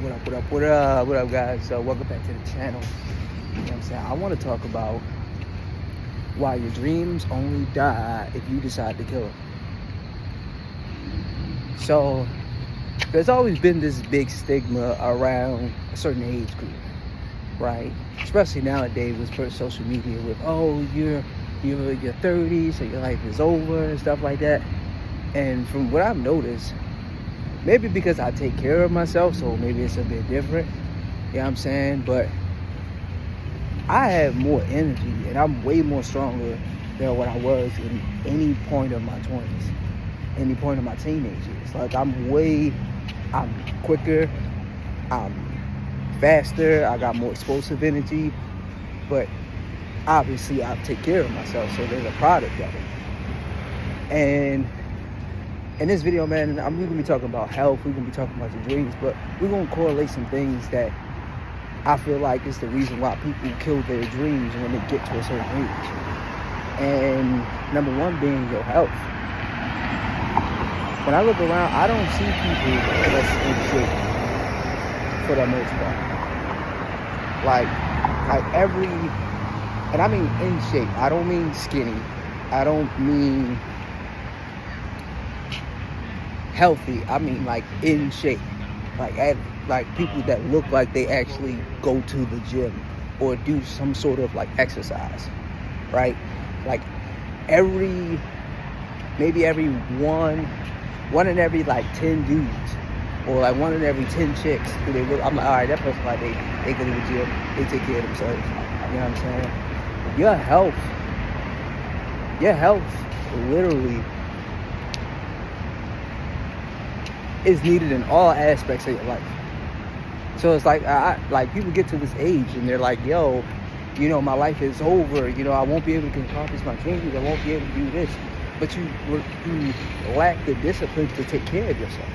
What up, guys? So, welcome back to the channel. You know what I'm saying? I want to talk about why your dreams only die if you decide to kill them. So, there's always been this big stigma around a certain age group, right? Especially nowadays with social media with, oh, you're 30, so your life is over and stuff like that. And from what I've noticed, maybe because I take care of myself, so maybe it's a bit different. You know what I'm saying? But I have more energy and I'm way more stronger than what I was in any point of my 20s, any point of my teenage years. Like I'm quicker, I'm faster, I got more explosive energy, but obviously I take care of myself, so there's a product of it. And in this video, man, we're going to be talking about health, we're going to be talking about your dreams, but we're going to correlate some things that I feel like is the reason why people kill their dreams when they get to a certain age. And number one being your health. When I look around, I don't see people that's in shape for the most part. Like and I mean in shape. I don't mean skinny. I don't mean healthy. I mean like in shape. Like people that look like they actually go to the gym or do some sort of like exercise, right? Like maybe every one in every like 10 dudes, or like one in every 10 chicks who they look, I'm like, all right, that person, like they go to the gym, they take care of themselves. You know what I'm saying? Your health literally is needed in all aspects of your life. So it's like like people get to this age and they're like, yo, you know, my life is over, you know, I won't be able to accomplish my dreams, I won't be able to do this. But you lack the discipline to take care of yourself,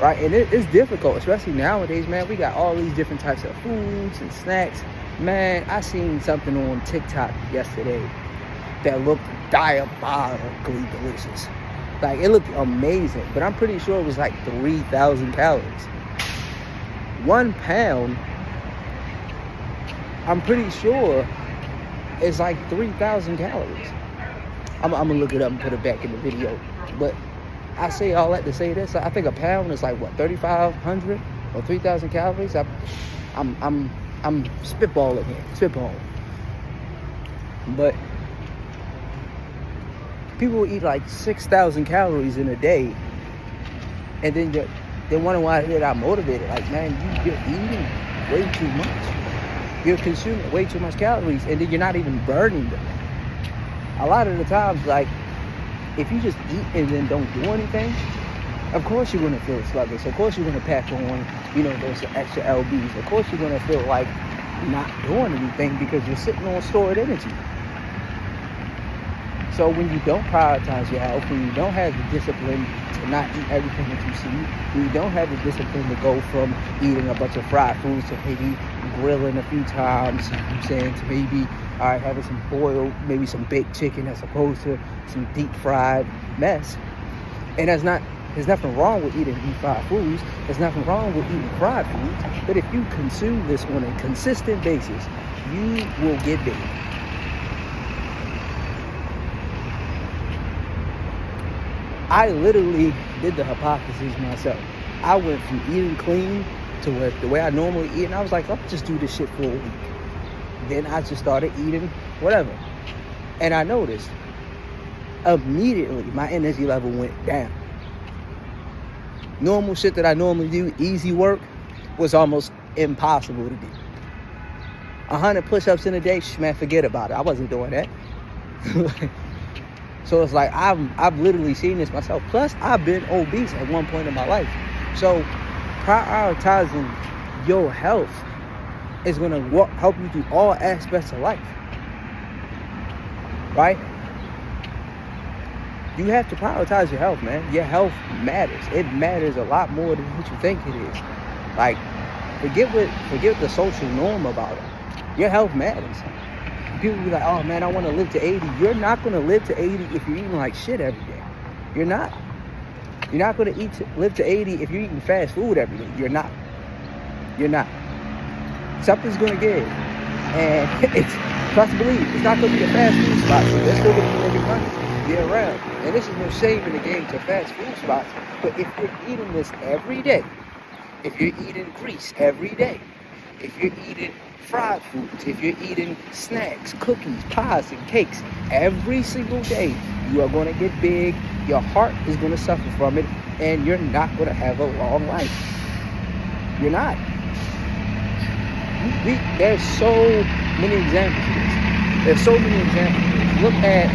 right? And it's difficult, especially nowadays, man. We got all these different types of foods and snacks. Man, I seen something on TikTok yesterday that looked diabolically delicious. Like, it looked amazing, but I'm pretty sure it was like 3,000 calories. 1 pound, I'm pretty sure it's like 3,000 calories. I'm gonna look it up and put it back in the video. But I say all that to say this. I think a pound is like, what, 3,500 or 3,000 calories? I'm spitballing here, But people will eat like 6,000 calories in a day, and then they wonder why they're not motivated. Like, man, you're eating way too much. You're consuming way too much calories, and then you're not even burning them. A lot of the times, like, if you just eat and then don't do anything, of course you're going to feel sluggish. Of course you're going to pack on, you know, those extra lbs. Of course you're going to feel like not doing anything because you're sitting on stored energy. So when you don't prioritize your health, when you don't have the discipline to not eat everything that you see, when you don't have the discipline to go from eating a bunch of fried foods to maybe grilling a few times, you know what I'm saying, to maybe, all right, having some boiled, maybe some baked chicken as opposed to some deep fried mess. And there's nothing wrong with eating deep fried foods. There's nothing wrong with eating fried foods. But if you consume this on a consistent basis, you will get big. I literally did the hypothesis myself. I went from eating clean to the way I normally eat, and I was like, I'll just do this shit for a week. Then I just started eating whatever. And I noticed immediately my energy level went down. Normal shit that I normally do, easy work, was almost impossible to do. 100 push-ups in a day, man, forget about it. I wasn't doing that. So it's like, I've literally seen this myself. Plus, I've been obese at one point in my life. So prioritizing your health is going to help you through all aspects of life, right? You have to prioritize your health, man. Your health matters. It matters a lot more than what you think it is. Like, forget the social norm about it. Your health matters. People be like, oh man, I want to live to 80. You're not going to live to 80 if you're eating like shit every day. You're not. You're not going to live to 80 if you're eating fast food every day. You're not. You're not. Something's going to give. And it's, trust and believe, it's not going to be a fast food spot. So they're still going to be making money year round. And this is no shame in the game to fast food spots. But if you're eating this every day, if you're eating grease every day, if you're eating fried foods, if you're eating snacks, cookies, pies, and cakes every single day, you are going to get big. Your heart is going to suffer from it, and you're not going to have a long life. You're not. There's so many examples of this. There's so many examples of this. Look at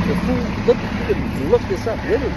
the food. You can look this up, literally.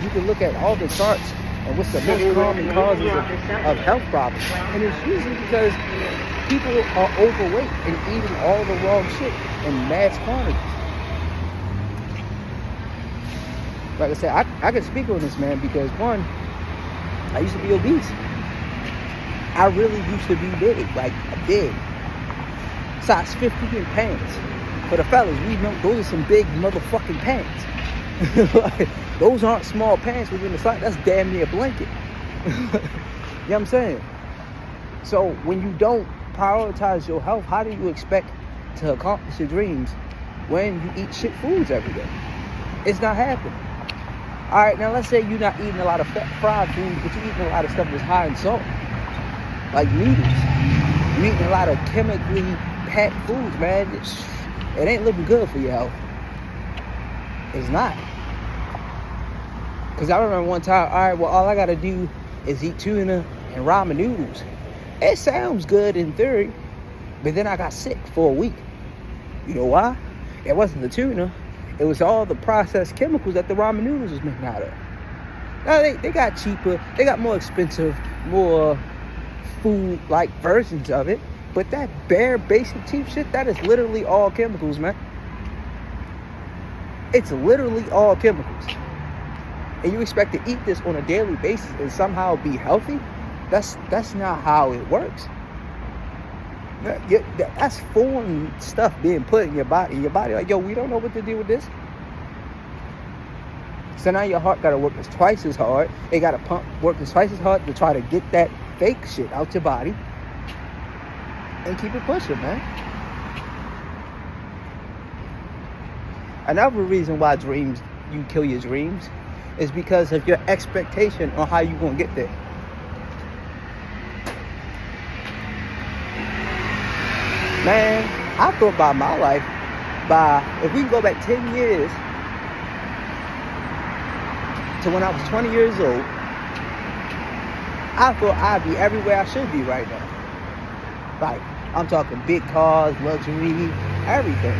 You can look at all the charts and what's the most common causes of health problems. And it's usually because people are overweight and eating all the wrong shit in mass quantities. Like I said, I can speak on this, man, because one, I used to be obese. I really used to be big, like big. Size 50 in pants. For the fellas, we know those are some big motherfucking pants. Those aren't small pants within the size. That's damn near a blanket. You know what I'm saying? So when you don't prioritize your health, how do you expect to accomplish your dreams when you eat shit foods every day? It's not happening. All right, now let's say you're not eating a lot of fried food, but you're eating a lot of stuff that's high in salt, like noodles. You're eating a lot of chemically packed foods, man. It ain't looking good for your health. It's not. Because I remember one time, all right, well, all I got to do is eat tuna and ramen noodles. It sounds good in theory, but then I got sick for a week. You know why? It wasn't the tuna. It was all the processed chemicals that the ramen noodles was making out of. Now, they got cheaper. They got more expensive, more food-like versions of it. But that bare, basic, cheap shit, that is literally all chemicals, man. It's literally all chemicals. And you expect to eat this on a daily basis and somehow be healthy? That's not how it works. That's foreign stuff being put in your body. Your body like, yo, we don't know what to do with this. So now your heart got to work twice as hard. It got to work twice as hard to try to get that fake shit out your body. And keep it pushing, man. Another reason why you kill your dreams is because of your expectation on how you're going to get there. Man, I thought about my life if we go back 10 years to when I was 20 years old, I thought I'd be everywhere I should be right now. Like, I'm talking big cars, luxury, everything.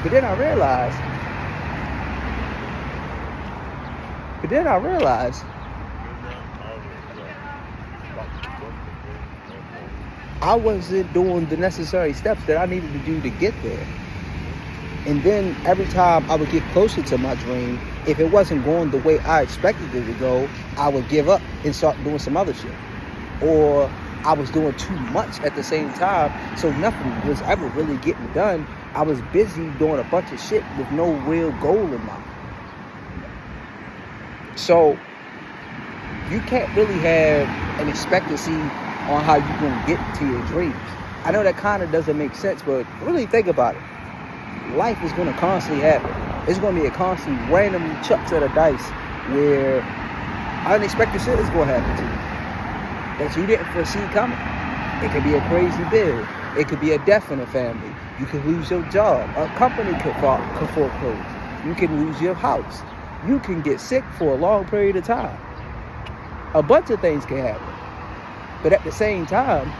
But then I realized I wasn't doing the necessary steps that I needed to do to get there. And then every time I would get closer to my dream, if it wasn't going the way I expected it to go, I would give up and start doing some other shit. Or I was doing too much at the same time, so nothing was ever really getting done. I was busy doing a bunch of shit with no real goal in mind. So you can't really have an expectancy on how you're going to get to your dreams. I know that kind of doesn't make sense, but really think about it. Life is going to constantly happen. It's going to be a constant random chucks of the dice where unexpected shit is going to happen to you that you didn't foresee coming. It could be a crazy bill. It could be a death in a family. You could lose your job. A company could foreclose. You can lose your house. You can get sick for a long period of time. A bunch of things can happen. But at the same time,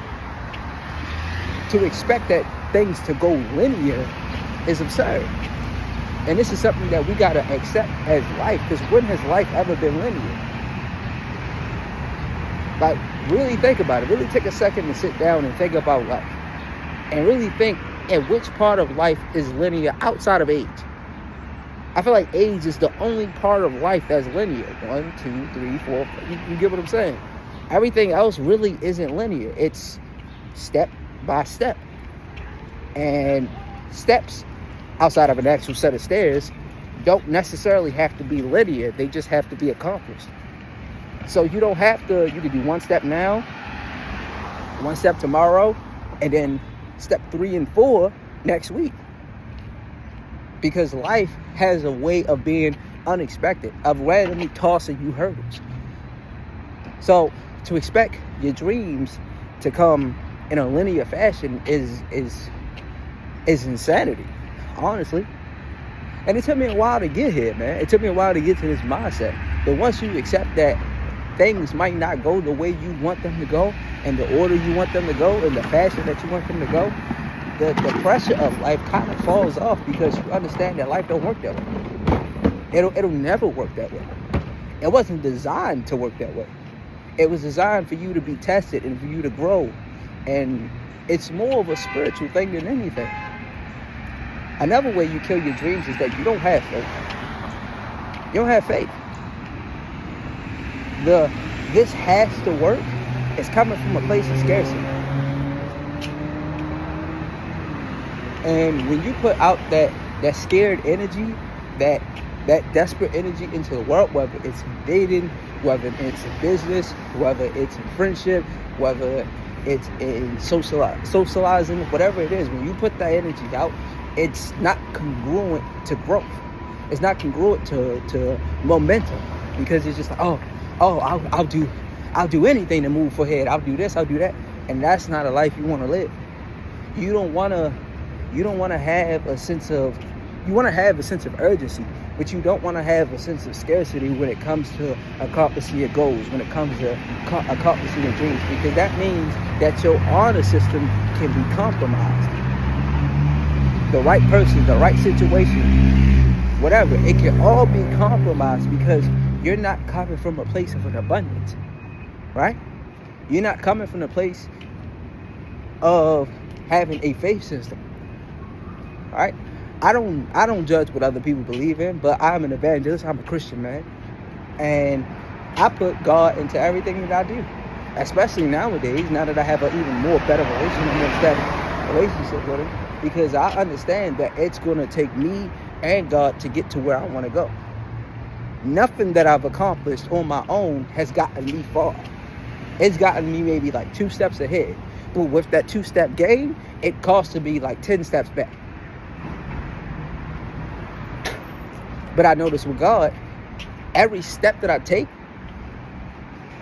to expect that things to go linear is absurd. And this is something that we got to accept as life, because when has life ever been linear? Like, really think about it. Really take a second to sit down and think about life. And really think at which part of life is linear outside of age. I feel like age is the only part of life that's linear. 1, 2, 3, 4, 5. You get what I'm saying? Everything else really isn't linear. It's step by step. And steps outside of an actual set of stairs don't necessarily have to be linear. They just have to be accomplished. So you don't have to, you can do one step now, one step tomorrow, and then step 3 and 4 next week. Because life has a way of being unexpected, of randomly tossing you hurdles. So to expect your dreams to come in a linear fashion is insanity, honestly. And it took me a while to get here, man. It took me a while to get to this mindset. But once you accept that things might not go the way you want them to go, and the order you want them to go, and the fashion that you want them to go, the pressure of life kind of falls off, because you understand that life don't work that way. It'll never work that way. It wasn't designed to work that way. It was designed for you to be tested and for you to grow. And it's more of a spiritual thing than anything. Another way you kill your dreams is that you don't have faith. You don't have faith. This has to work is coming from a place of scarcity. And when you put out that scared energy, that desperate energy into the world, whether it's in dating, whether it's in business, whether it's in friendship, whether it's in socializing, whatever it is, when you put that energy out, it's not congruent to growth. It's not congruent to momentum, because it's just like, I'll do anything to move ahead. I'll do this, I'll do that. And that's not a life you want to live. You want to have a sense of urgency, but you don't want to have a sense of scarcity when it comes to accomplishing your goals, when it comes to accomplishing your dreams, because that means that your honor system can be compromised. The right person, the right situation, whatever, it can all be compromised because you're not coming from a place of an abundance, right? You're not coming from a place of having a faith system, right? I don't judge what other people believe in, but I'm an evangelist. I'm a Christian, man, and I put God into everything that I do, especially nowadays. Now that I have an even more better relationship with Him, because I understand that it's going to take me and God to get to where I want to go. Nothing that I've accomplished on my own has gotten me far. It's gotten me maybe like 2 steps ahead, but with that 2-step gain, it costs to be like 10 steps back. But I notice with God, every step that I take,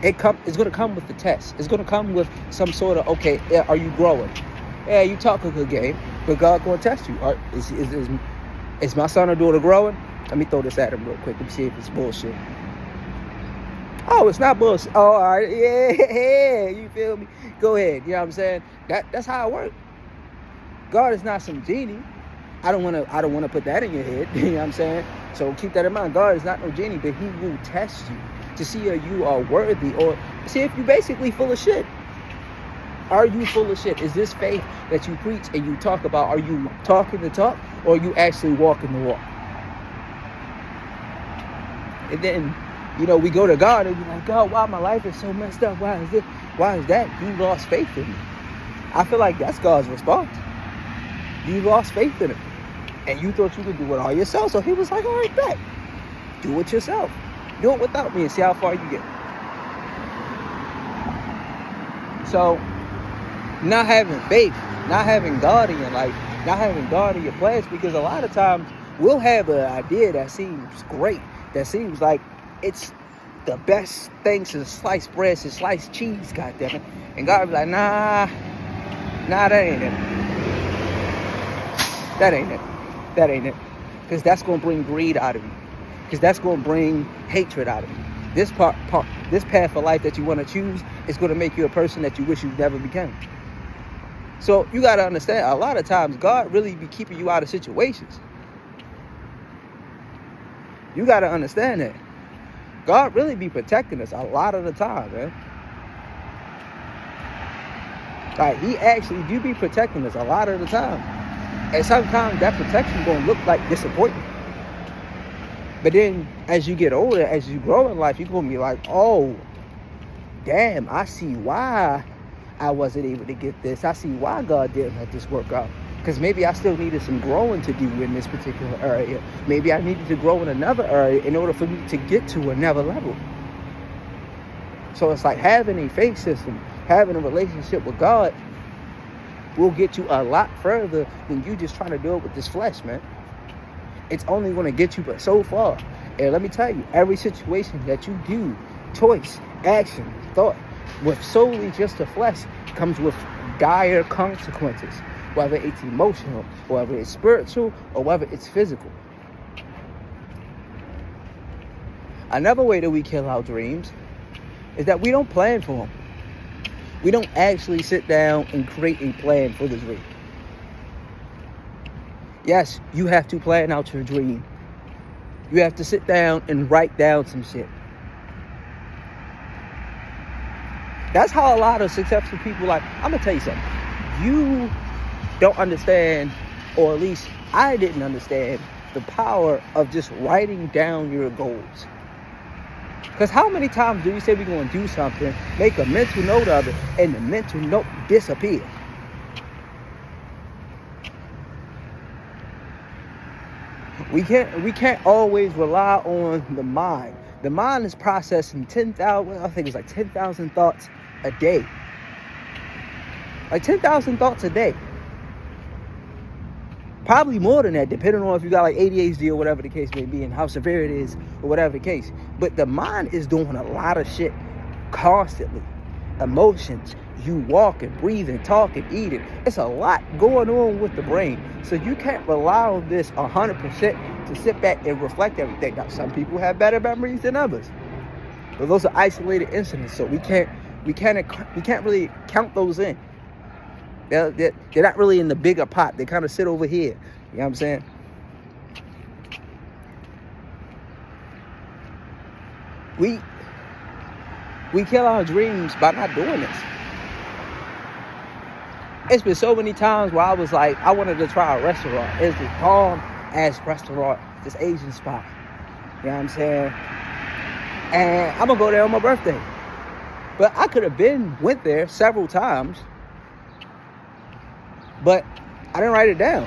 it's going to come with the test. It's going to come with some sort of, okay, are you growing? Yeah, you talk a good game, but God going to test you. Is my son or daughter growing? Let me throw this at him real quick. Let me see if it's bullshit. Oh, it's not bullshit. Oh, all right. Yeah, you feel me? Go ahead. You know what I'm saying? That's how it works. God is not some genie. I don't want to put that in your head. You know what I'm saying? So keep that in mind. God is not no genie, but He will test you to see if you are worthy, or see if you're basically full of shit. Are you full of shit? Is this faith that you preach and you talk about, are you talking the talk, or are you actually walking the walk? And then, we go to God and be like, God, why my life is so messed up? Why is this? Why is that? You lost faith in me. I feel like that's God's response. You lost faith in Him. And you thought you could do it all yourself. So He was like, all right, bet. Do it yourself. Do it without me and see how far you get. So, not having faith, not having God in your life, not having God in your plans, because a lot of times we'll have an idea that seems great, that seems like it's the best thing since sliced bread, since sliced cheese, goddammit. And God will be like, nah, that ain't it. That ain't it. Because that's going to bring greed out of you. Because that's going to bring hatred out of you. This path of life that you want to choose is going to make you a person that you wish you never became. So you got to understand, a lot of times God really be keeping you out of situations. You got to understand that. God really be protecting us a lot of the time, man. Like, He actually do be protecting us a lot of the time. And sometimes that protection going to look like disappointment. But then as you get older, as you grow in life, you're going to be like, oh, damn, I see why I wasn't able to get this. I see why God didn't let this work out. Because maybe I still needed some growing to do in this particular area. Maybe I needed to grow in another area in order for me to get to another level. So it's like having a faith system, having a relationship with God will get you a lot further than you just trying to do it with this flesh, man. It's only going to get you but so far. And let me tell you, every situation that you do, choice, action, thought, with solely just the flesh comes with dire consequences. Whether it's emotional, whether it's spiritual, or whether it's physical. Another way that we kill our dreams is that we don't plan for them. We don't actually sit down and create a plan for the dream. Yes, you have to plan out your dream. You have to sit down and write down some shit. That's how a lot of successful people, like, I'm going to tell you something. You don't understand, or at least I didn't understand, the power of just writing down your goals. Because how many times do we say we're going to do something, make a mental note of it, and the mental note disappears? We can't always rely on the mind. The mind is processing 10,000, I think it's like 10,000 thoughts a day. Like 10,000 thoughts a day. Probably more than that, depending on if you got like ADHD or whatever the case may be, and how severe it is, or whatever the case. But the mind is doing a lot of shit constantly. Emotions, you walking, breathing, talking, eating. It's a lot going on with the brain. So you can't rely on this 100% to sit back and reflect everything. Now, some people have better memories than others. But those are isolated incidents, so we can't really count those in. They're not really in the bigger pot. They kind of sit over here. You know what I'm saying? We kill our dreams by not doing this. It's been so many times where I was like, I wanted to try a restaurant. It's this bomb-ass restaurant, this Asian spot. You know what I'm saying? And I'm going to go there on my birthday. But I could have went there several times. But I didn't write it down.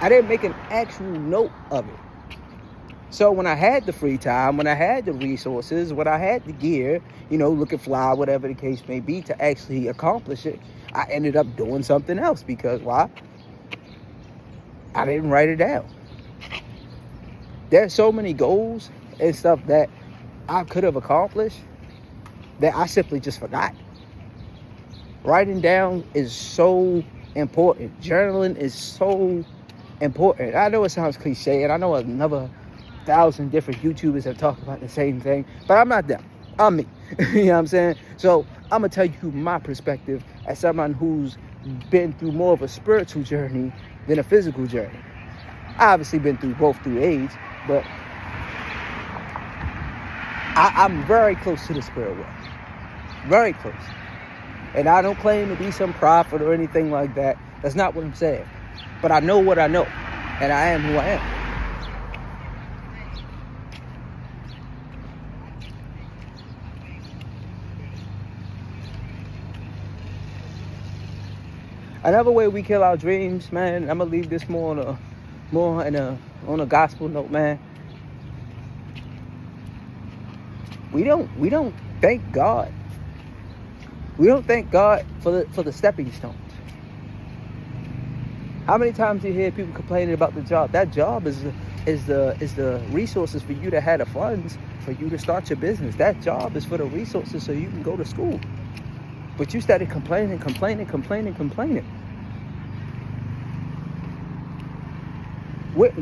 I didn't make an actual note of it. So when I had the free time, when I had the resources, when I had the gear, looking fly, whatever the case may be, to actually accomplish it, I ended up doing something else. Because why? I didn't write it down. There's so many goals and stuff that I could have accomplished that I simply just forgot. Writing down is so important. Journaling is so important. I know it sounds cliche, and I know another 1,000 different YouTubers have talked about the same thing, but I'm not them. I'm me. You know what I'm saying? So I'm going to tell you my perspective as someone who's been through more of a spiritual journey than a physical journey. I obviously been through both through age, but I'm very close to the spirit world. Very close. And I don't claim to be some prophet or anything like that. That's not what I'm saying. But I know what I know. And I am who I am. Another way we kill our dreams, man, I'm gonna leave this more on a gospel note, man. We don't thank God. We don't thank God for the stepping stones. How many times do you hear people complaining about the job? That job is the resources for you to have the funds for you to start your business. That job is for the resources so you can go to school. But you started complaining.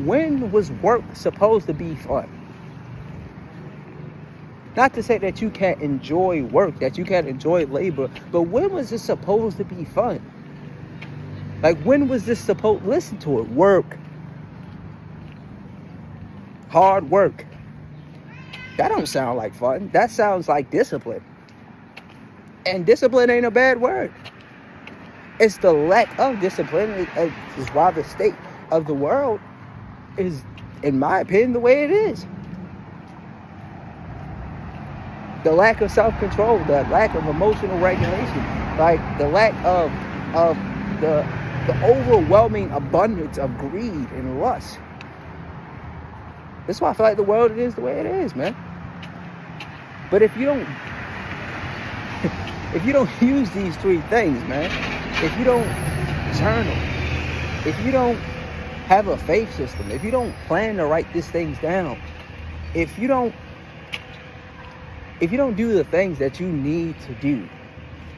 When was work supposed to be fun? Not to say that you can't enjoy work, that you can't enjoy labor, but when was it supposed to be fun? Like, when was this supposed... Listen to it. Work. Hard work. That don't sound like fun. That sounds like discipline. And discipline ain't a bad word. It's the lack of discipline is why the state of the world is, in my opinion, the way it is. The lack of self-control, the lack of emotional regulation, like the lack of the The overwhelming abundance of greed and lust. That's why I feel like the world is the way it is, man. But if you don't use these three things, man, if you don't journal, if you don't have a faith system, if you don't plan to write these things down, if you don't do the things that you need to do,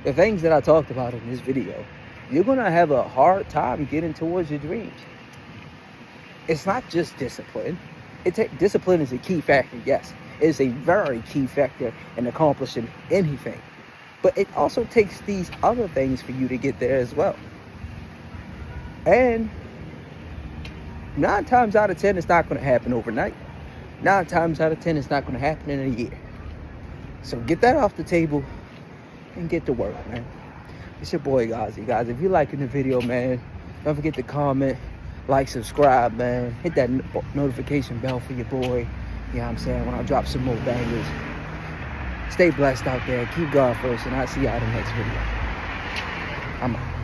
the things that I talked about in this video, you're gonna have a hard time getting towards your dreams. It's not just discipline. Discipline is a key factor, yes. It's a very key factor in accomplishing anything. But it also takes these other things for you to get there as well. And 9 times out of 10, it's not going to happen overnight. 9 times out of 10, it's not going to happen in a year. So get that off the table and get to work, man. It's your boy, Gazi. Guys, if you're liking the video, man, don't forget to comment, like, subscribe, man. Hit that notification bell for your boy. You know what I'm saying? When I drop some more bangers. Stay blessed out there. Keep God first, and I'll see y'all in the next video. I'm out.